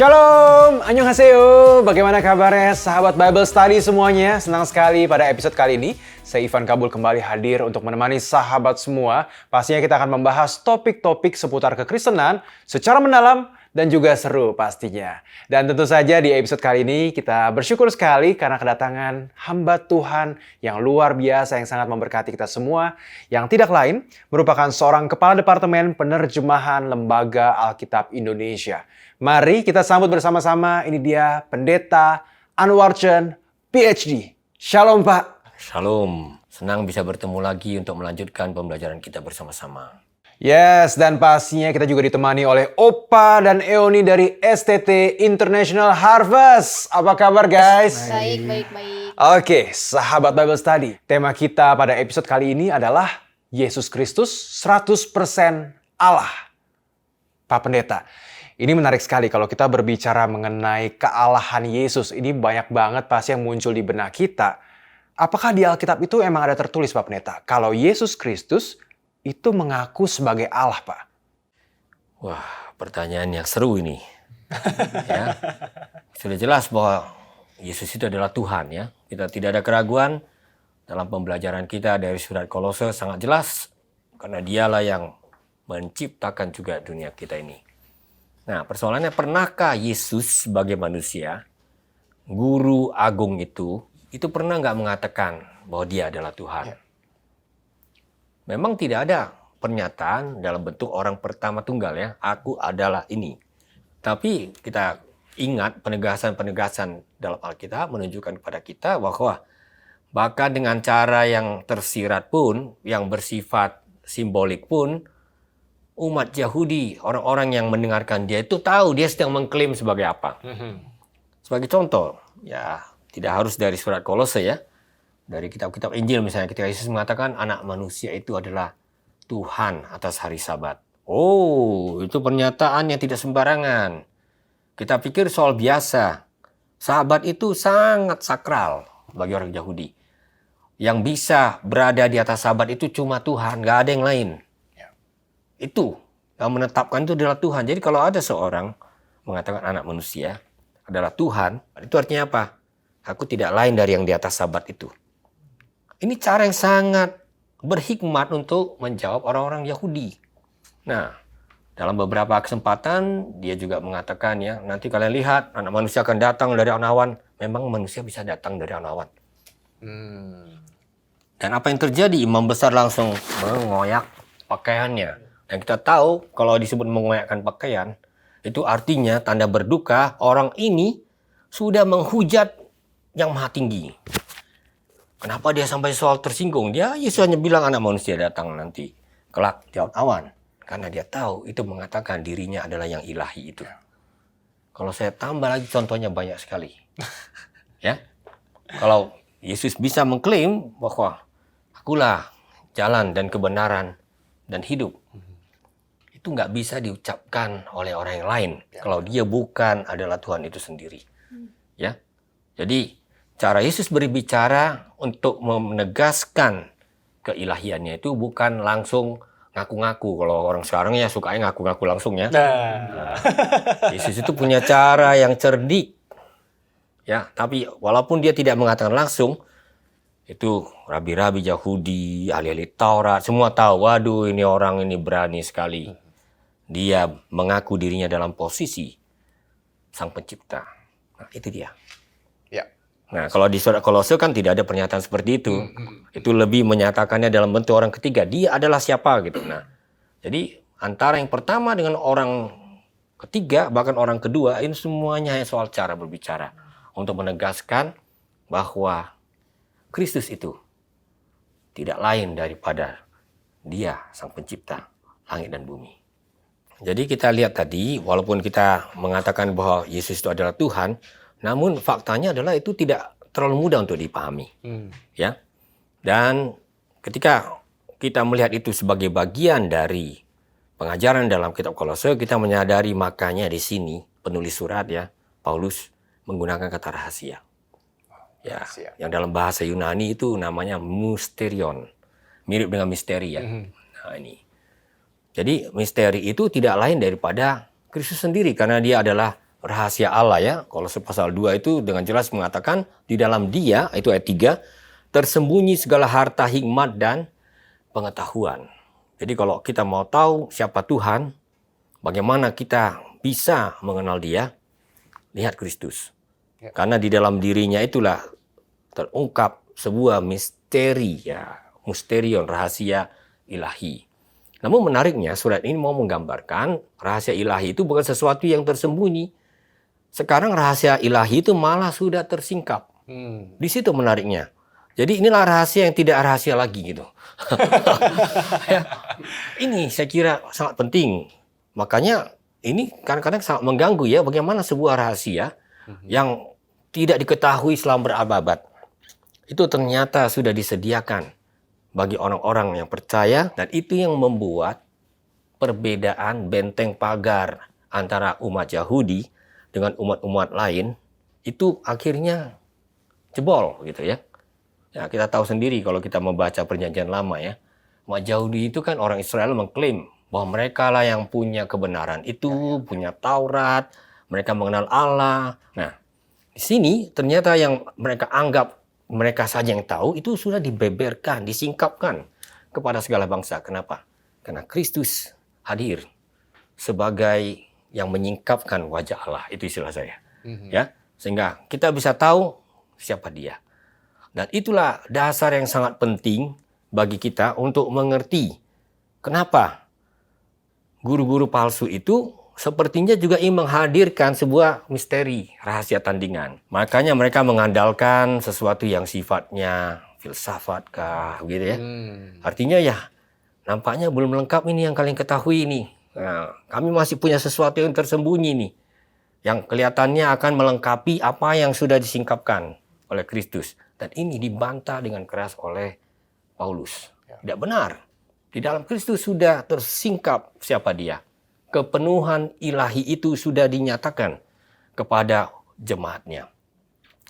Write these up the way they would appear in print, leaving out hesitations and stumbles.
Shalom, annyeonghaseyo. Bagaimana kabarnya sahabat Bible Study semuanya? Senang sekali pada episode kali ini saya Ivan Kabul kembali hadir untuk menemani sahabat semua. Pastinya kita akan membahas topik-topik seputar kekristenan secara mendalam dan juga seru pastinya. Dan tentu saja di episode kali ini kita bersyukur sekali karena kedatangan hamba Tuhan yang luar biasa yang sangat memberkati kita semua, yang tidak lain merupakan seorang kepala departemen penerjemahan Lembaga Alkitab Indonesia. Mari kita sambut bersama-sama, ini dia Pendeta Anwar Chen, PhD. Shalom Pak. Shalom, senang bisa bertemu lagi untuk melanjutkan pembelajaran kita bersama-sama. Yes, dan pastinya kita juga ditemani oleh Opa dan Eoni dari STT International Harvest. Apa kabar guys? Baik. Oke, sahabat Bible Study. Tema kita pada episode kali ini adalah Yesus Kristus 100% Allah. Pak Pendeta, ini menarik sekali kalau kita berbicara mengenai kealahan Yesus. Ini banyak banget pasti yang muncul di benak kita. Apakah di Alkitab itu emang ada tertulis Pak Pendeta? Kalau Yesus Kristus itu mengaku sebagai Allah, Pak. Wah, pertanyaan yang seru ini. Ya. Sudah jelas bahwa Yesus itu adalah Tuhan, ya. Kita tidak ada keraguan dalam pembelajaran kita dari surat Kolose, sangat jelas karena Dialah yang menciptakan juga dunia kita ini. Nah, persoalannya, pernahkah Yesus sebagai manusia, guru agung itu pernah nggak mengatakan bahwa Dia adalah Tuhan? Memang tidak ada pernyataan dalam bentuk orang pertama tunggal, ya, aku adalah ini. Tapi kita ingat penegasan-penegasan dalam Alkitab menunjukkan kepada kita bahwa bahkan dengan cara yang tersirat pun, yang bersifat simbolik pun, umat Yahudi, orang-orang yang mendengarkan dia itu tahu dia sedang mengklaim sebagai apa. Sebagai contoh, ya tidak harus dari surat Kolose, ya. Dari kitab-kitab Injil misalnya, ketika Yesus mengatakan anak manusia itu adalah Tuhan atas hari Sabat. Oh, itu pernyataan yang tidak sembarangan. Kita pikir soal biasa. Sabat itu sangat sakral bagi orang Yahudi. Yang bisa berada di atas Sabat itu cuma Tuhan, gak ada yang lain. Itu yang menetapkan itu adalah Tuhan. Jadi kalau ada seorang mengatakan anak manusia adalah Tuhan, itu artinya apa? Aku tidak lain dari yang di atas Sabat itu. Ini cara yang sangat berhikmat untuk menjawab orang-orang Yahudi. Nah, dalam beberapa kesempatan dia juga mengatakan, ya, nanti kalian lihat anak manusia akan datang dari awan. Memang manusia bisa datang dari awan. Dan apa yang terjadi? Imam besar langsung mengoyak pakaiannya. Dan kita tahu kalau disebut mengoyakkan pakaian, itu artinya tanda berduka orang ini sudah menghujat yang maha tinggi. Kenapa dia sampai soal tersinggung? Yesus hanya bilang anak manusia datang nanti kelak di awan. Karena dia tahu itu mengatakan dirinya adalah yang ilahi itu. Kalau saya tambah lagi contohnya banyak sekali. Ya, kalau Yesus bisa mengklaim bahwa akulah jalan dan kebenaran dan hidup, itu nggak bisa diucapkan oleh orang yang lain kalau dia bukan adalah Tuhan itu sendiri. Ya, jadi cara Yesus berbicara untuk menegaskan keilahiannya itu bukan langsung ngaku-ngaku. Kalau orang sekarang ya sukanya ngaku-ngaku langsung, ya. Nah, Yesus itu punya cara yang cerdik. Ya, tapi walaupun dia tidak mengatakan langsung, itu rabi-rabi Yahudi, ahli-ahli Taurat, semua tahu, waduh ini orang ini berani sekali. Dia mengaku dirinya dalam posisi Sang Pencipta. Nah, itu dia. Nah, kalau di surat Kolose kan tidak ada pernyataan seperti itu. Itu lebih menyatakannya dalam bentuk orang ketiga. Dia adalah siapa gitu. Nah, jadi antara yang pertama dengan orang ketiga, bahkan orang kedua, ini semuanya hanya soal cara berbicara. Untuk menegaskan bahwa Kristus itu tidak lain daripada Dia, Sang Pencipta langit dan bumi. Jadi kita lihat tadi, walaupun kita mengatakan bahwa Yesus itu adalah Tuhan, namun faktanya adalah itu tidak terlalu mudah untuk dipahami. Ya. Dan ketika kita melihat itu sebagai bagian dari pengajaran dalam kitab Kolose, kita menyadari makanya di sini penulis surat, ya, Paulus menggunakan kata rahasia. Ya, yang dalam bahasa Yunani itu namanya mysterion. Mirip dengan misteri, ya. Nah, ini. Jadi misteri itu tidak lain daripada Kristus sendiri karena dia adalah rahasia Allah ya. Kolose pasal 2 itu dengan jelas mengatakan di dalam Dia, itu ayat 3, tersembunyi segala harta hikmat dan pengetahuan. Jadi kalau kita mau tahu siapa Tuhan, bagaimana kita bisa mengenal Dia, lihat Kristus. Ya. Karena di dalam dirinya itulah terungkap sebuah misteri ya, mysterion, rahasia ilahi. Namun menariknya surat ini mau menggambarkan rahasia ilahi itu bukan sesuatu yang tersembunyi. Sekarang rahasia ilahi itu malah sudah tersingkap. Di situ menariknya. Jadi inilah rahasia yang tidak rahasia lagi gitu. Ya, ini saya kira sangat penting. Makanya ini kadang-kadang sangat mengganggu ya, bagaimana sebuah rahasia yang tidak diketahui selama berabad-abad itu ternyata sudah disediakan bagi orang-orang yang percaya, dan itu yang membuat perbedaan benteng pagar antara umat Yahudi dengan umat-umat lain itu akhirnya jebol gitu ya. Ya, kita tahu sendiri kalau kita membaca Perjanjian Lama ya. Umat Yahudi itu kan orang Israel mengklaim bahwa mereka lah yang punya kebenaran itu, punya Taurat, mereka mengenal Allah. Nah, di sini ternyata yang mereka anggap mereka saja yang tahu itu sudah dibeberkan, disingkapkan kepada segala bangsa. Kenapa? Karena Kristus hadir sebagai yang menyingkapkan wajah Allah. Itu istilah saya. Ya, sehingga kita bisa tahu siapa Dia. Dan itulah dasar yang sangat penting bagi kita untuk mengerti kenapa guru-guru palsu itu sepertinya juga ingin menghadirkan sebuah misteri, rahasia tandingan. Makanya mereka mengandalkan sesuatu yang sifatnya filsafat kah, gitu ya. Artinya ya, nampaknya belum lengkap ini yang kalian ketahui ini. Nah, kami masih punya sesuatu yang tersembunyi nih, yang kelihatannya akan melengkapi apa yang sudah disingkapkan oleh Kristus. Dan ini dibantah dengan keras oleh Paulus. Tidak benar. Di dalam Kristus sudah tersingkap siapa Dia. Kepenuhan ilahi itu sudah dinyatakan kepada jemaatnya.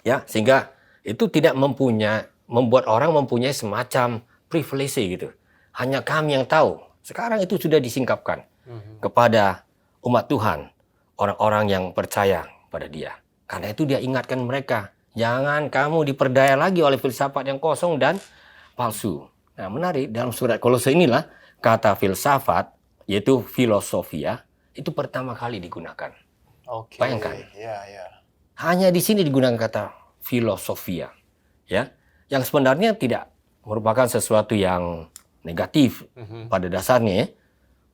Ya, sehingga itu tidak membuat orang mempunyai semacam privilege gitu. Hanya kami yang tahu. Sekarang itu sudah disingkapkan kepada umat Tuhan, orang-orang yang percaya pada Dia. Karena itu Dia ingatkan mereka, jangan kamu diperdaya lagi oleh filsafat yang kosong dan palsu. Nah, menarik, dalam surat Kolose inilah kata filsafat, yaitu filosofia, itu pertama kali digunakan. Bayangkan. Hanya di sini digunakan kata filosofia. Ya, yang sebenarnya tidak merupakan sesuatu yang negatif pada dasarnya, ya.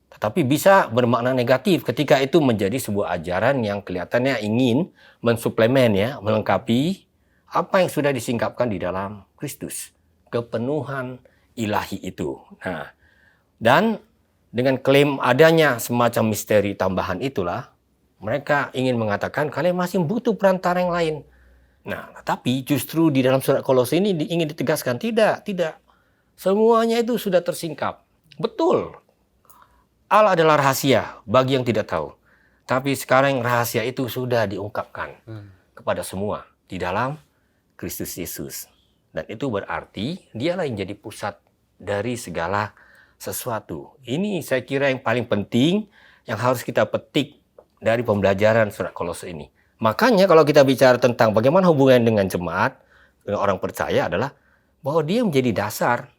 Tetapi bisa bermakna negatif ketika itu menjadi sebuah ajaran yang kelihatannya ingin mensuplemen ya, melengkapi apa yang sudah disingkapkan di dalam Kristus. Kepenuhan ilahi itu. Nah, dan dengan klaim adanya semacam misteri tambahan itulah, mereka ingin mengatakan kalian masih butuh perantara yang lain. Nah, tapi justru di dalam surat Kolose ini ingin ditegaskan, tidak. Semuanya itu sudah tersingkap. Betul, Allah adalah rahasia bagi yang tidak tahu. Tapi sekarang rahasia itu sudah diungkapkan kepada semua di dalam Kristus Yesus. Dan itu berarti Dialah yang jadi pusat dari segala sesuatu. Ini saya kira yang paling penting yang harus kita petik dari pembelajaran surat Kolose ini. Makanya kalau kita bicara tentang bagaimana hubungan dengan jemaat, dengan orang percaya adalah bahwa dia menjadi dasar.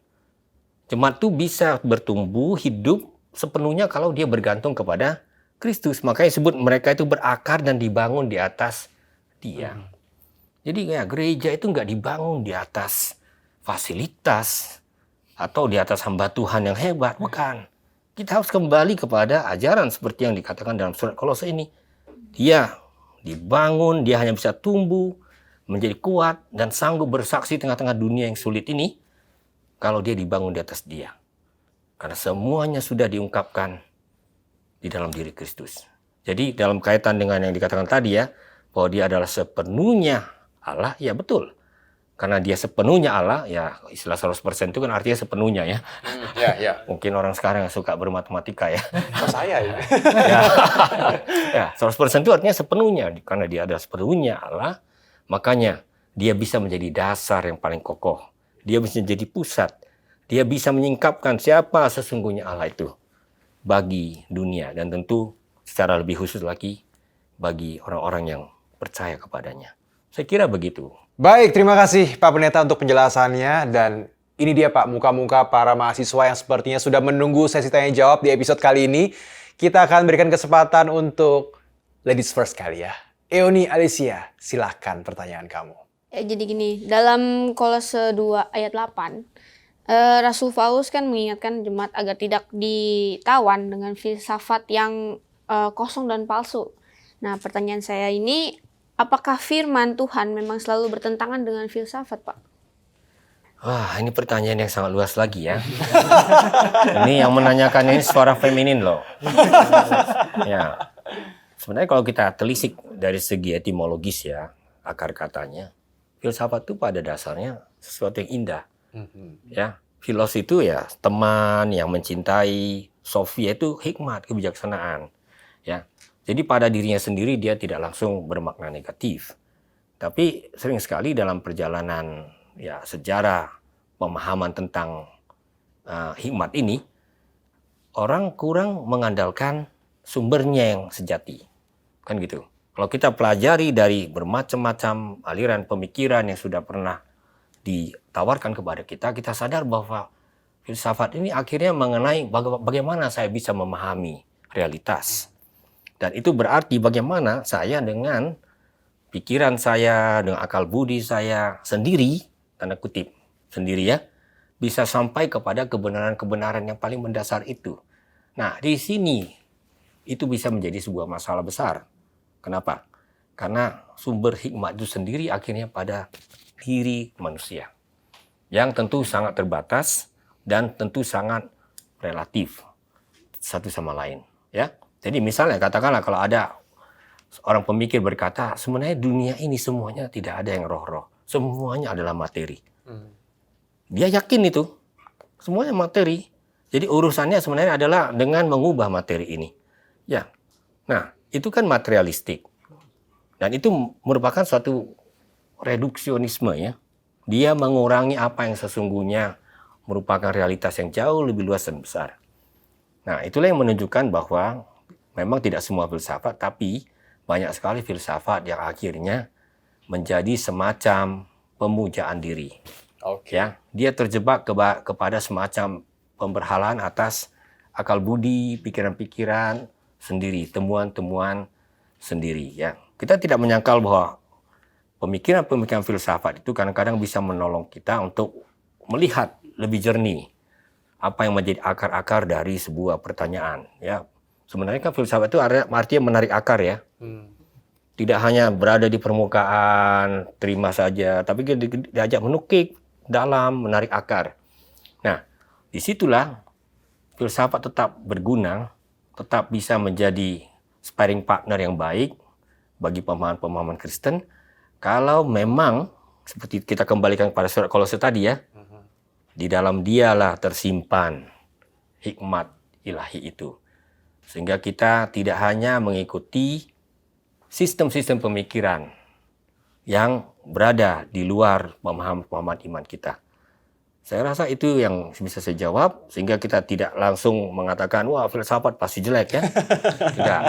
Jemaat itu bisa bertumbuh, hidup sepenuhnya kalau dia bergantung kepada Kristus. Makanya disebut mereka itu berakar dan dibangun di atas Dia. Jadi ya, gereja itu nggak dibangun di atas fasilitas atau di atas hamba Tuhan yang hebat. Bukan. Kita harus kembali kepada ajaran seperti yang dikatakan dalam surat Kolose ini. Dia dibangun, dia hanya bisa tumbuh, menjadi kuat, dan sanggup bersaksi tengah-tengah dunia yang sulit ini kalau dia dibangun di atas Dia. Karena semuanya sudah diungkapkan di dalam diri Kristus. Jadi dalam kaitan dengan yang dikatakan tadi ya, bahwa Dia adalah sepenuhnya Allah, ya betul. Karena Dia sepenuhnya Allah, ya istilah 100% itu kan artinya sepenuhnya ya. Mungkin orang sekarang yang suka bermatematika ya. Saya ya. Ya, 100% itu artinya sepenuhnya. Karena Dia adalah sepenuhnya Allah, makanya Dia bisa menjadi dasar yang paling kokoh. Dia bisa menjadi pusat. Dia bisa menyingkapkan siapa sesungguhnya Allah itu bagi dunia. Dan tentu secara lebih khusus lagi bagi orang-orang yang percaya kepadanya. Saya kira begitu. Baik, terima kasih Pak Pendeta untuk penjelasannya. Dan ini dia Pak, muka-muka para mahasiswa yang sepertinya sudah menunggu sesi tanya jawab di episode kali ini. Kita akan berikan kesempatan untuk ladies first kali ya. Eoni Alicia, silahkan pertanyaan kamu. Jadi gini, dalam Kolose 2 ayat 8, Rasul Paulus kan mengingatkan jemaat agar tidak ditawan dengan filsafat yang kosong dan palsu. Nah, pertanyaan saya ini, apakah firman Tuhan memang selalu bertentangan dengan filsafat, Pak? Wah, ini pertanyaan yang sangat luas lagi ya. Ini yang menanyakan ini suara feminin loh. Ya, sebenarnya kalau kita telisik dari segi etimologis ya, akar katanya, filsafat itu pada dasarnya sesuatu yang indah. Ya, filos itu ya teman yang mencintai, Sophia itu hikmat, kebijaksanaan. Ya, jadi pada dirinya sendiri dia tidak langsung bermakna negatif. Tapi sering sekali dalam perjalanan ya sejarah pemahaman tentang hikmat ini, orang kurang mengandalkan sumbernya yang sejati. Kan gitu. Kalau kita pelajari dari bermacam-macam aliran pemikiran yang sudah pernah ditawarkan kepada kita, kita sadar bahwa filsafat ini akhirnya mengenai bagaimana saya bisa memahami realitas. Dan itu berarti bagaimana saya dengan pikiran saya, dengan akal budi saya sendiri, tanda kutip, sendiri ya, bisa sampai kepada kebenaran-kebenaran yang paling mendasar itu. Nah, di sini itu bisa menjadi sebuah masalah besar. Kenapa? Karena sumber hikmat itu sendiri akhirnya pada diri manusia. Yang tentu sangat terbatas dan tentu sangat relatif satu sama lain. Ya, jadi misalnya katakanlah kalau ada orang pemikir berkata, sebenarnya dunia ini semuanya tidak ada yang roh-roh. Semuanya adalah materi. Dia yakin itu. Semuanya materi. Jadi urusannya sebenarnya adalah dengan mengubah materi ini. Ya. Nah, itu kan materialistik. Dan itu merupakan suatu reduksionisme ya. Dia mengurangi apa yang sesungguhnya merupakan realitas yang jauh lebih luas dan besar. Nah, itulah yang menunjukkan bahwa memang tidak semua filsafat, tapi banyak sekali filsafat yang akhirnya menjadi semacam pemujaan diri. Ya, dia terjebak kepada semacam pemberhalaan atas akal budi, pikiran-pikiran sendiri, temuan-temuan sendiri. Ya, kita tidak menyangkal bahwa pemikiran-pemikiran filsafat itu kadang-kadang bisa menolong kita untuk melihat lebih jernih apa yang menjadi akar-akar dari sebuah pertanyaan. Ya, sebenarnya kan filsafat itu artinya menarik akar ya. Tidak hanya berada di permukaan, terima saja, tapi diajak menukik dalam, menarik akar. Nah, disitulah filsafat tetap berguna, tetap bisa menjadi sparring partner yang baik bagi pemahaman-pemahaman Kristen, kalau memang, seperti kita kembalikan pada surat Kolose tadi ya, di dalam dialah tersimpan hikmat ilahi itu. Sehingga kita tidak hanya mengikuti sistem-sistem pemikiran yang berada di luar pemahaman-pemahaman iman kita. Saya rasa itu yang bisa saya jawab, sehingga kita tidak langsung mengatakan, wah filsafat pasti jelek ya. Tidak.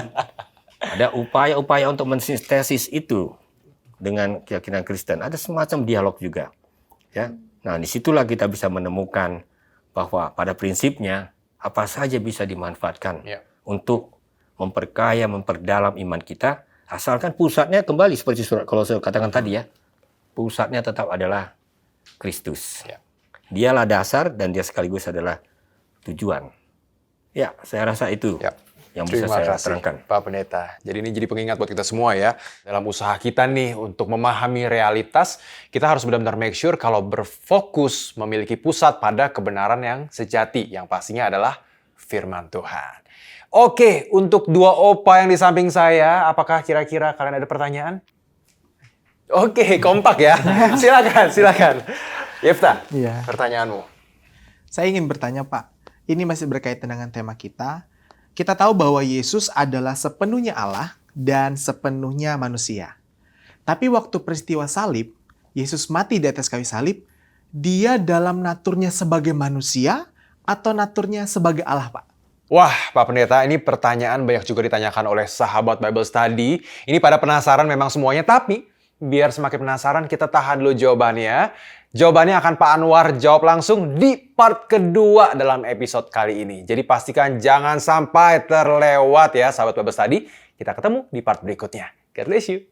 Ada upaya-upaya untuk mensintesis itu dengan keyakinan Kristen. Ada semacam dialog juga. Ya. Nah, disitulah kita bisa menemukan bahwa pada prinsipnya, apa saja bisa dimanfaatkan untuk memperkaya, memperdalam iman kita, asalkan pusatnya kembali seperti surat Kolose katakan tadi ya, pusatnya tetap adalah Kristus. Dialah dasar dan dia sekaligus adalah tujuan. Ya, saya rasa itu yang bisa saya terangkan. Pak Pendeta. Jadi ini jadi pengingat buat kita semua ya. Dalam usaha kita nih untuk memahami realitas, kita harus benar-benar make sure kalau berfokus memiliki pusat pada kebenaran yang sejati. Yang pastinya adalah firman Tuhan. Oke, untuk dua opa yang di samping saya, apakah kira-kira kalian ada pertanyaan? Oke, kompak ya. Silakan. Yefta, pertanyaanmu. Saya ingin bertanya, Pak. Ini masih berkaitan dengan tema kita. Kita tahu bahwa Yesus adalah sepenuhnya Allah dan sepenuhnya manusia. Tapi waktu peristiwa salib, Yesus mati di atas kayu salib, dia dalam naturnya sebagai manusia atau naturnya sebagai Allah, Pak? Wah, Pak Pendeta, ini pertanyaan banyak juga ditanyakan oleh sahabat Bible Study. Ini pada penasaran memang semuanya, tapi biar semakin penasaran kita tahan dulu jawabannya. Jawabannya akan Pak Anwar jawab langsung di part kedua dalam episode kali ini. Jadi pastikan jangan sampai terlewat ya sahabat Bible Study. Kita ketemu di part berikutnya. God bless you.